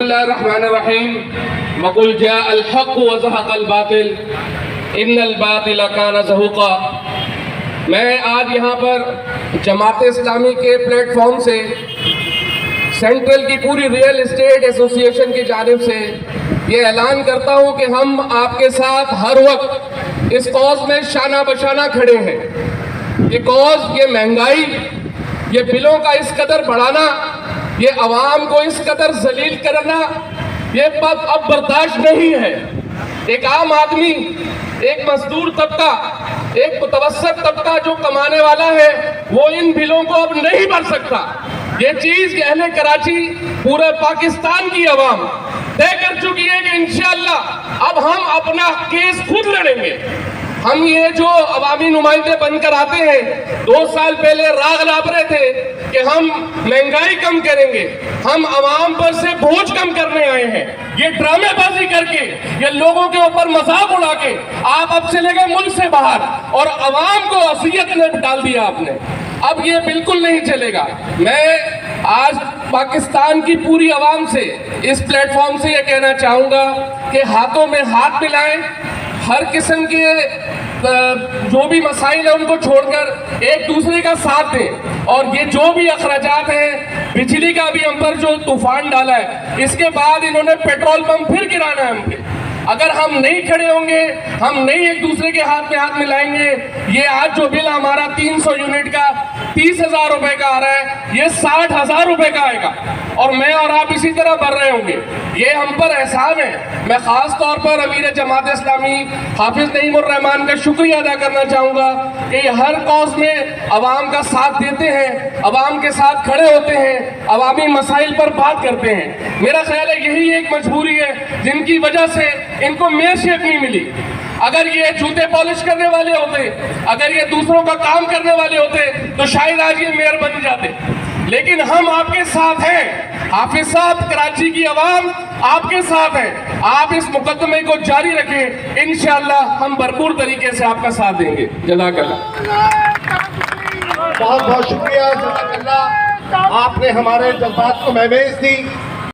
اللہ الرحمن الرحیم وقل جاء الحق وزهق الباطل ان الباطل کان زہوقا۔ میں آج یہاں پر جماعت اسلامی کے پلیٹ فارم سے سینٹرل کی پوری ریئل اسٹیٹ ایسوسی ایشن کی جانب سے یہ اعلان کرتا ہوں کہ ہم آپ کے ساتھ ہر وقت اس کاز میں شانہ بشانہ کھڑے ہیں۔ یہ کاز، یہ مہنگائی، یہ بلوں کا اس قدر بڑھانا، یہ عوام کو اس قدر ذلیل کرنا، یہ اب برداشت نہیں ہے۔ ایک عام آدمی، ایک مزدور طبقہ، ایک متوسط طبقہ جو کمانے والا ہے وہ ان بلوں کو اب نہیں بھر سکتا۔ یہ چیز اہل کراچی، پورے پاکستان کی عوام طے کر چکی ہے کہ انشاءاللہ اب ہم اپنا کیس خود لڑیں گے۔ ہم یہ جو عوامی نمائندے بن کر آتے ہیں، 2 سال پہلے راگ لاب رہے تھے کہ ہم مہنگائی کم کریں گے، ہم عوام پر سے بوجھ کم کرنے آئے ہیں۔ یہ ڈرامے بازی کر کے، یہ لوگوں کے اوپر مذاق اڑا کے آپ اب چلے گئے ملک سے باہر اور عوام کو اذیت میں ڈال دیا آپ نے۔ اب یہ بالکل نہیں چلے گا۔ میں آج پاکستان کی پوری عوام سے اس پلیٹ فارم سے یہ کہنا چاہوں گا کہ ہاتھوں میں ہاتھ ملائیں، ہر قسم کے جو بھی مسائل ہیں ان کو چھوڑ کر ایک دوسرے کا ساتھ دیں، اور یہ جو بھی اخراجات ہیں، بجلی کا بھی ہم پر جو طوفان ڈالا ہے، اس کے بعد انہوں نے پیٹرول پمپ پھر گرانا ہے ہم پہ۔ اگر ہم نہیں کھڑے ہوں گے، ہم نہیں ایک دوسرے کے ہاتھ میں ہاتھ ملائیں گے، یہ آج جو بل ہمارا 300 یونٹ کا 30,000 روپے کا آ رہا ہے، یہ 60,000 روپے کا آئے گا، اور میں اور آپ اسی طرح بڑھ رہے ہوں گے۔ یہ ہم پر احسان ہے۔ میں خاص طور پر امیر جماعت اسلامی حافظ نعیم الرحمان کا شکریہ ادا کرنا چاہوں گا کہ یہ ہر کاز میں عوام کا ساتھ دیتے ہیں، عوام کے ساتھ کھڑے ہوتے ہیں، عوامی مسائل پر بات کرتے ہیں۔ میرا خیال ہے یہی ایک مجبوری ہے جن کی وجہ سے ان کو میئرشپ نہیں ملی۔ اگر یہ جوتے پالش کرنے والے ہوتے، اگر یہ دوسروں کا کام کرنے والے ہوتے تو شاید آج یہ میئر بن جاتے، لیکن ہم آپ کے ساتھ ہیں۔ حافظ صاحب، کراچی کی عوام آپ کے ساتھ ہے۔ آپ اس مقدمے کو جاری رکھیں، انشاءاللہ ہم بھرپور طریقے سے آپ کا ساتھ دیں گے۔ جزاک اللہ۔ بہت بہت شکریہ، جزاک اللہ۔ آپ نے ہمارے جذبات کو مہمیز دی۔